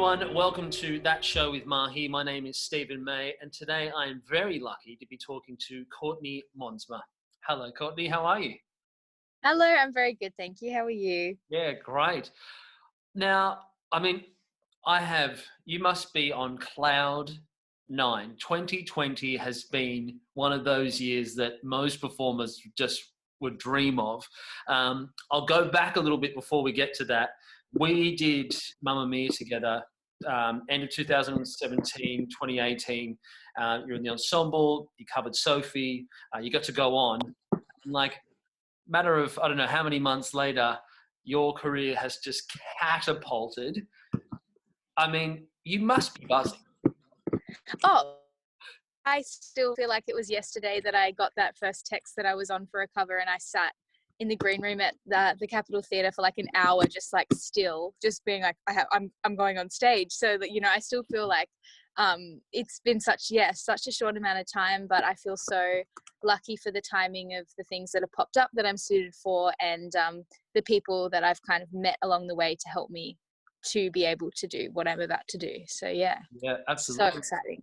everyone, welcome to That Show with Mahy. My name is Stephen May, and today I am very lucky to be talking to Courtney Monsma. Hello, Courtney, how are you? Hello, I'm very good, thank you. How are you? Yeah, great. Now, you must be on cloud nine. 2020 has been one of those years that most performers just would dream of. I'll go back a little bit before we get to that. We did Mamma Mia together, end of 2017, 2018. You're in the ensemble, you covered Sophie, you got to go on. And like, matter of, I don't know how many months later, your career has just catapulted. I mean, you must be buzzing. Oh, I still feel like it was yesterday that I got that first text that I was on for a cover, and I sat in the green room at the Capitol Theatre for like an hour, just like still, just being like, I'm going on stage. So that, I still feel like it's been such a short amount of time, but I feel so lucky for the timing of the things that have popped up that I'm suited for, and the people that I've kind of met along the way to help me to be able to do what I'm about to do. So yeah, absolutely. so exciting.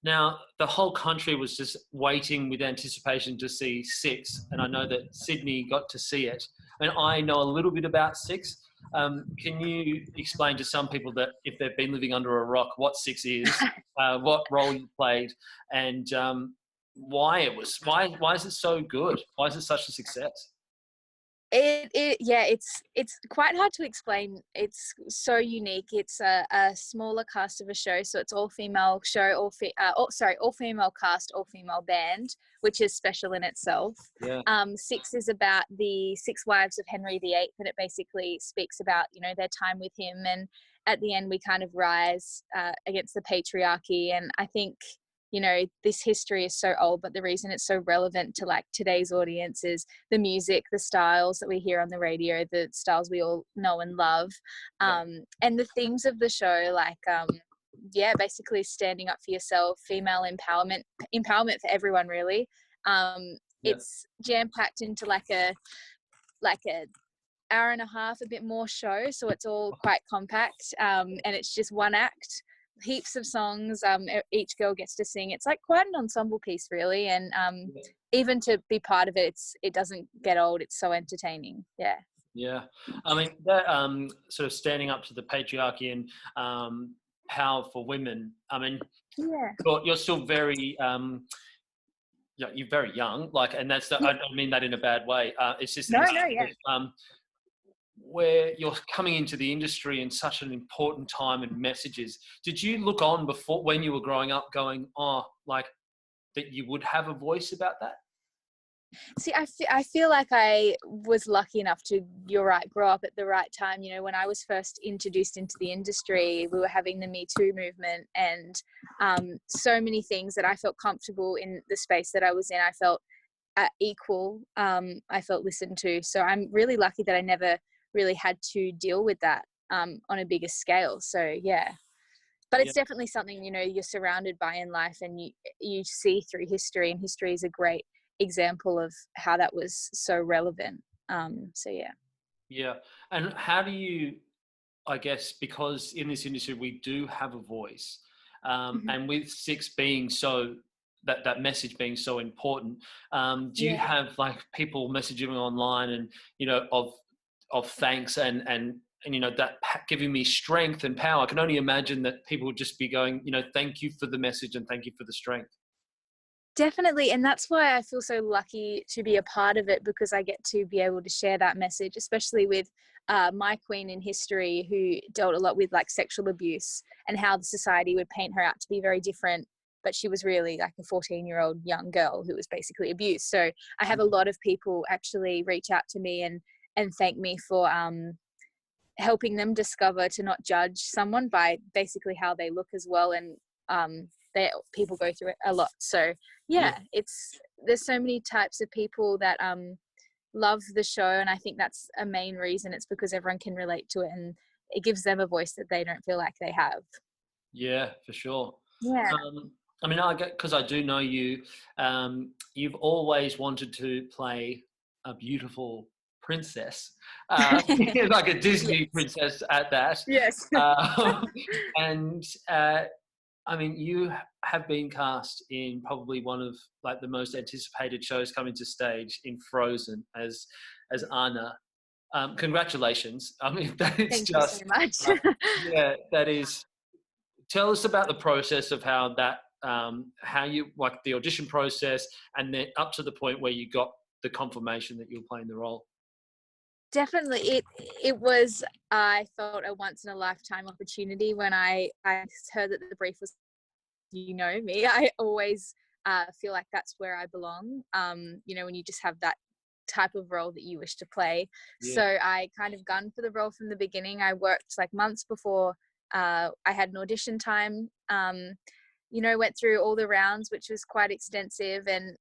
Now, the whole country was just waiting with anticipation to see Six, and I know that Sydney got to see it. And I know a little bit about Six. Can you explain to some people that if they've been living under a rock, what Six is, what role you played, and why is it so good? Why is it such a success? It's quite hard to explain. It's so unique. It's a smaller cast of a show, so it's all female show, all female cast, all female band, which is special in itself. Yeah. Six is about the six wives of Henry VIII, and it basically speaks about their time with him, and at the end we kind of rise against the patriarchy. And I think this history is so old, but the reason it's so relevant to like today's audience is the music, the styles that we hear on the radio, the styles we all know and love, and the themes of the show, like basically standing up for yourself, female empowerment for everyone, really. It's jam-packed into like a hour and a half, a bit more show, so it's all quite compact, and it's just one act, heaps of songs. Each girl gets to sing. It's like quite an ensemble piece, really, and even to be part of it, it doesn't get old. It's so entertaining. Yeah, I mean that sort of standing up to the patriarchy and power for women. I mean, you're still very you're very young, and that's I don't mean that in a bad way. It's just where you're coming into the industry in such an important time and messages. Did you look on before when you were growing up going, that you would have a voice about that? See, I feel like I was lucky enough to, you're right, grow up at the right time. When I was first introduced into the industry, we were having the Me Too movement, and so many things that I felt comfortable in the space that I was in. I felt equal. I felt listened to. So I'm really lucky that I never really had to deal with that on a bigger scale. So but it's definitely something you're surrounded by in life, and you see through history, and history is a great example of how that was so relevant. And how do you, I guess, because in this industry we do have a voice, and with Six being so that message being so important, do you have like people messaging online and of thanks and that giving me strength and power? I can only imagine that people would just be going, thank you for the message and thank you for the strength. Definitely, and that's why I feel so lucky to be a part of it, because I get to be able to share that message, especially with my queen in history, who dealt a lot with like sexual abuse and how the society would paint her out to be very different, but she was really like a 14-year-old young girl who was basically abused. So I have a lot of people actually reach out to me and thank me for helping them discover to not judge someone by basically how they look as well, and people go through it a lot. So there's so many types of people that love the show, and I think that's a main reason. It's because everyone can relate to it, and it gives them a voice that they don't feel like they have. Yeah, for sure. Yeah. I mean, because I do know you, you've always wanted to play a beautiful princess, like a Disney Yes. princess at that. Yes. And I mean, you have been cast in probably one of like the most anticipated shows coming to stage in Frozen as Anna. Congratulations! I mean, that is Thank you so just much. yeah, that is. Tell us about the process of how that, how you like the audition process, and then up to the point where you got the confirmation that you were playing the role. Definitely, it was, I thought, a once in a lifetime opportunity when I heard that the brief was, you know me, I always feel like that's where I belong. You know, when you just have that type of role that you wish to play. Yeah, So I kind of gunned for the role from the beginning. I worked like months before I had an audition time. You know, went through all the rounds, which was quite extensive. And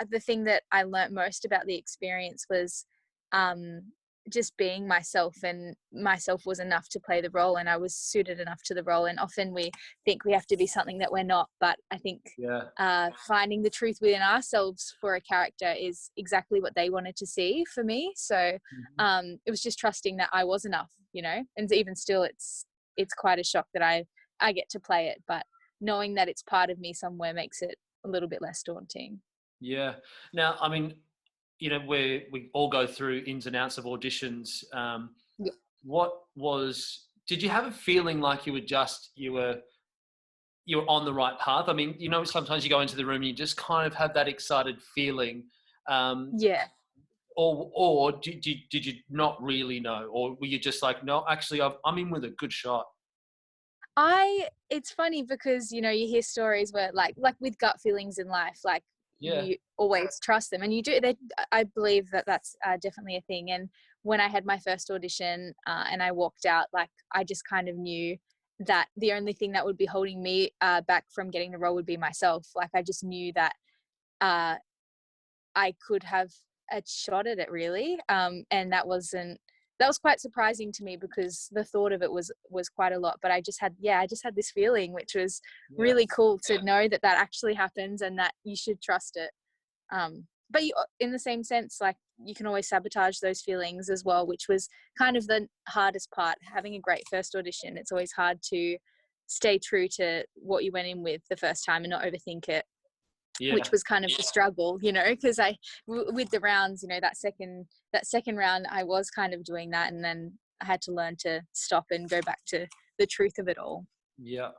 the thing that I learnt most about the experience was um, just being myself, and myself was enough to play the role, and I was suited enough to the role. And often we think we have to be something that we're not, but I think yeah, finding the truth within ourselves for a character is exactly what they wanted to see for me. So mhm. it was just trusting that I was enough, you know. And even still, it's quite a shock that I get to play it, but knowing that it's part of me somewhere makes it a little bit less daunting. Yeah. Now, I mean, you know, we all go through ins and outs of auditions. Yeah. What was? Did you have a feeling like you were on the right path? I mean, you know, sometimes you go into the room and you just kind of have that excited feeling. Um, Yeah. or did you not really know, or were you just like, no, actually, I'm in with a good shot? It's funny because, you know, you hear stories where like with gut feelings in life, like Yeah, you always trust them, and you do. I believe that that's definitely a thing. And when I had my first audition and I walked out, like I just kind of knew that the only thing that would be holding me back from getting the role would be myself. Like I just knew that uh, I could have a shot at it, really. And that was quite surprising to me because the thought of it was quite a lot. But I just had this feeling, which was yeah, really cool to know that that actually happens and that you should trust it. But you, in the same sense, like you can always sabotage those feelings as well, which was kind of the hardest part. Having a great first audition, it's always hard to stay true to what you went in with the first time and not overthink it, yeah. which was kind of the struggle, you know, because with the rounds, you know, that second round, I was kind of doing that, and then I had to learn to stop and go back to the truth of it all. Yeah.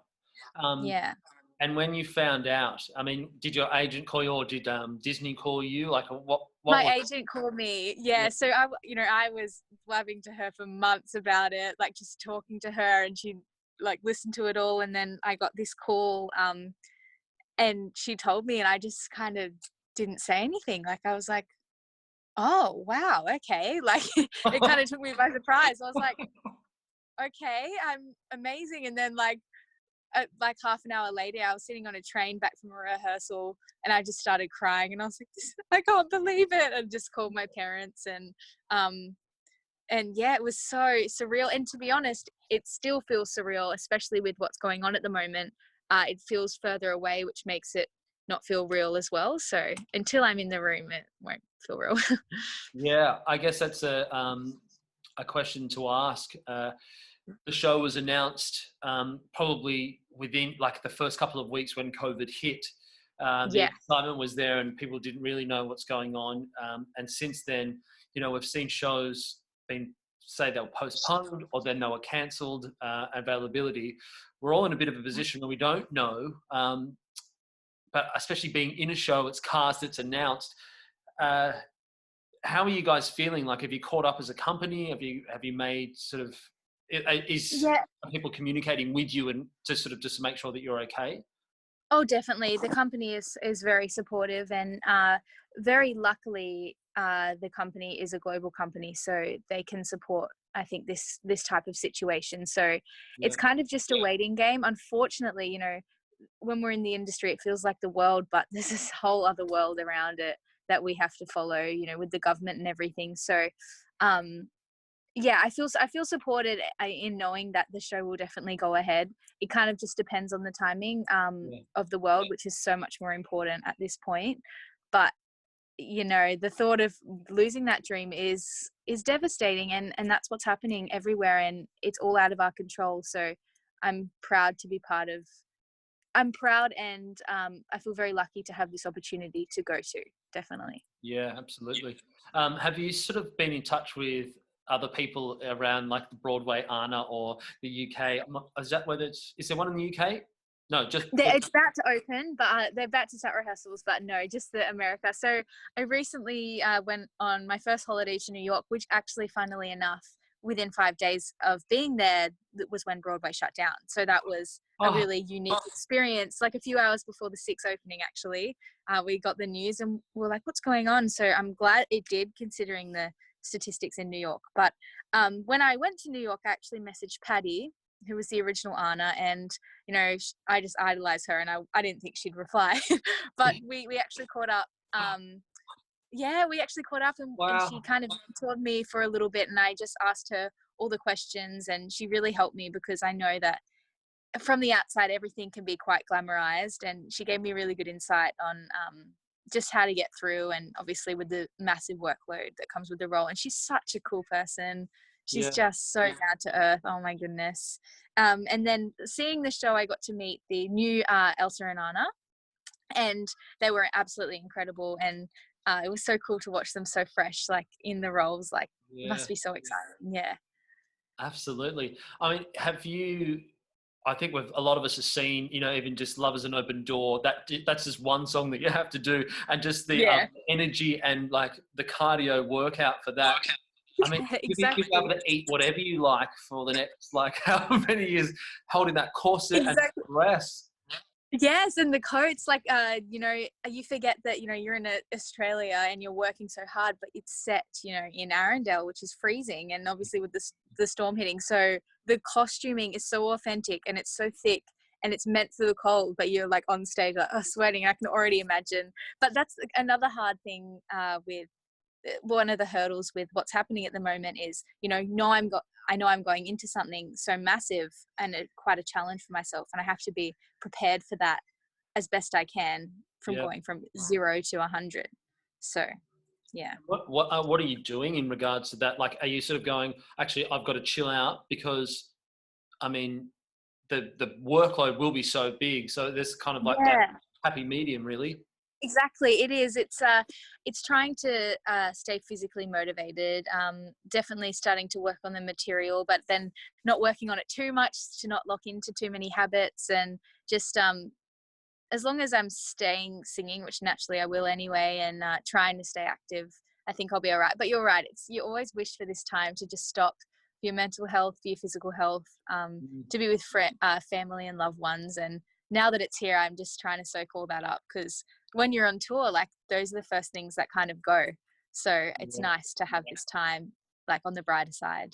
Um, Yeah. and when you found out, I mean, did your agent call you, or did Disney call you? Like, what My was? agent called me. Yeah, Yeah. So you know, I was blabbing to her for months about it, like just talking to her, and she like listened to it all. And then I got this call, and she told me, and I just kind of didn't say anything. Like I was like, oh wow, okay. Like it kind of took me by surprise. I was like, okay, I'm amazing. And then like half an hour later, I was sitting on a train back from a rehearsal, and I just started crying, and I was like, I can't believe it. And just called my parents, and yeah, it was so surreal. And to be honest, it still feels surreal, especially with what's going on at the moment. It feels further away, which makes it not feel real as well. So until I'm in the room, it won't feel real. yeah. I guess that's a question to ask. The show was announced probably within like the first couple of weeks when COVID hit. The Yeah. excitement was there, and people didn't really know what's going on. And since then, you know, we've seen shows being say they were postponed or then they were cancelled. Availability. We're all in a bit of a position where we don't know. But especially being in a show, it's cast, it's announced. Uh, how are you guys feeling? Like, have you caught up as a company? Have you made sort of is Yeah. are people communicating with you and to sort of just to make sure that you're okay? Oh, definitely. The company is very supportive, and very luckily, the company is a global company, so they can support, I think, this type of situation. So Yeah, it's kind of just a waiting game. Unfortunately, you know, when we're in the industry, it feels like the world, but there's this whole other world around it that we have to follow, you know, with the government and everything. So, um, yeah, I feel supported in knowing that the show will definitely go ahead. It kind of just depends on the timing yeah, of the world, which is so much more important at this point. But you know, the thought of losing that dream is devastating, and that's what's happening everywhere, and it's all out of our control. So I'm proud to be part of. I'm proud, and I feel very lucky to have this opportunity to go to. Definitely. Yeah, absolutely. Have you sort of been in touch with other people around like the Broadway ANA or the UK? Is that whether is there one in the UK? No, just It's about to open, but they're about to start rehearsals, but no, just the America. So I recently went on my first holiday to New York, which actually, funnily enough, within 5 days of being there, that was when Broadway shut down. So that was a really unique experience. Like a few hours before the 6 opening, actually, we got the news and we're like, what's going on? So I'm glad it did, considering the statistics in New York. But when I went to New York, I actually messaged Patty, who was the original Anna, and you know, I just idolized her, and I didn't think she'd reply. But we actually caught up. Yeah, we actually caught up, and she kind of mentored me for a little bit, and I just asked her all the questions, and she really helped me, because I know that from the outside everything can be quite glamorized, and she gave me really good insight on just how to get through, and obviously with the massive workload that comes with the role. And she's such a cool person. She's just so down to earth. Oh my goodness. And then seeing the show, I got to meet the new Elsa and Anna, and they were absolutely incredible. And it was so cool to watch them so fresh, like in the roles. Like, must be so exciting. Yeah. Absolutely. I mean, have you? I think a lot of us have seen, you know, even just "Love Is an Open Door." That's just one song that you have to do, and just the energy and like the cardio workout for that. I mean, Exactly. you'll be able to eat whatever you like for the next like however many years, holding that corset and dress. Yes, and the coats, like, you know, you forget that, you know, you're in Australia and you're working so hard, but it's set, you know, in Arundel, which is freezing, and obviously with the storm hitting. So the costuming is so authentic, and it's so thick, and it's meant for the cold, but you're like on stage, like, sweating. I can already imagine. But that's another hard thing with one of the hurdles with what's happening at the moment is, you know, I know I'm going into something so massive and quite a challenge for myself, and I have to be prepared for that as best I can, from going from 0 to 100. So, yeah. What are you doing in regards to that? Like, are you sort of going, actually, I've got to chill out because, I mean, the workload will be so big. So there's kind of like that happy medium, really. Exactly, it is. It's trying to stay physically motivated. Definitely starting to work on the material, but then not working on it too much to not lock into too many habits, and just as long as I'm staying singing, which naturally I will anyway, and trying to stay active, I think I'll be all right. But you're right. You always wish for this time to just stop, for your mental health, for your physical health, to be with family and loved ones. And now that it's here, I'm just trying to soak all that up, because when you're on tour, like, those are the first things that kind of go. So it's nice to have this time, like, on the brighter side.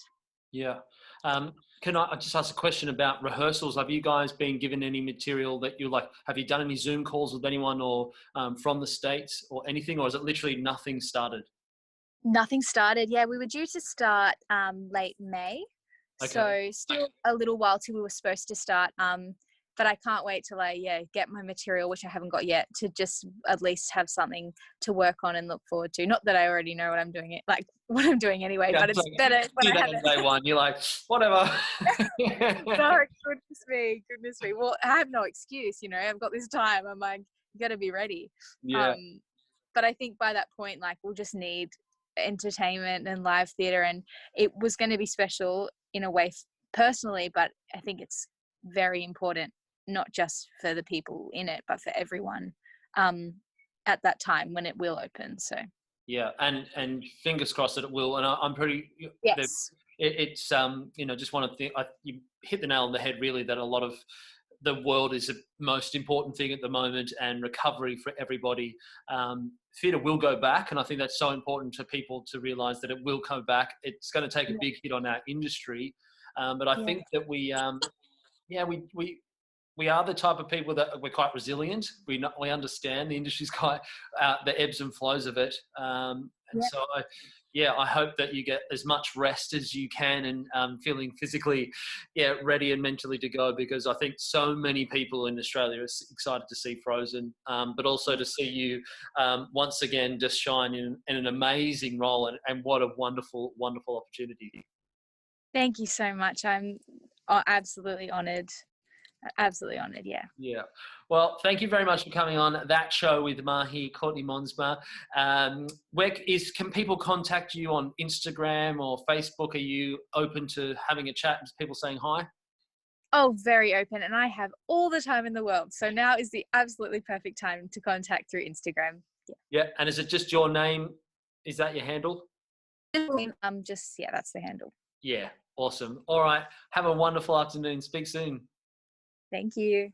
Yeah. Can I just ask a question about rehearsals? Have you guys been given any material that you like? Have you done any Zoom calls with anyone, or from the States or anything, or is it literally nothing started? Nothing started. Yeah, we were due to start late May. So still a little while till we were supposed to start. But I can't wait till I get my material, which I haven't got yet, to just at least have something to work on and look forward to. Not that I already know what I'm doing anyway, but it's better when I have it. Day one, you're like, whatever. No, goodness me. Well, I have no excuse, you know. I've got this time. I'm like, you got to be ready. Yeah. But I think by that point, like, we'll just need entertainment and live theatre, and it was going to be special in a way personally, but I think it's very important, not just for the people in it, but for everyone at that time when it will open. So yeah, and fingers crossed that it will. And I'm pretty. It's you know, just want to think. You hit the nail on the head, really. That a lot of the world is the most important thing at the moment, and recovery for everybody. Theatre will go back, and I think that's so important to people to realise that it will come back. It's going to take a big hit on our industry, but I think that we are the type of people that we're quite resilient. We understand the industry's quite the ebbs and flows of it, so yeah, I hope that you get as much rest as you can and feeling physically, ready and mentally to go, because I think so many people in Australia are excited to see Frozen, but also to see you once again just shine in an amazing role, and what a wonderful, wonderful opportunity. Thank you so much. I'm absolutely honoured. Absolutely honoured, yeah. Yeah. Well, thank you very much for coming on that show with Mahy, Courtney Monsma. Can people contact you on Instagram or Facebook? Are you open to having a chat and people saying hi? Oh, very open. And I have all the time in the world. So now is the absolutely perfect time to contact through Instagram. Yeah. And is it just your name? Is that your handle? That's the handle. Yeah. Awesome. All right. Have a wonderful afternoon. Speak soon. Thank you.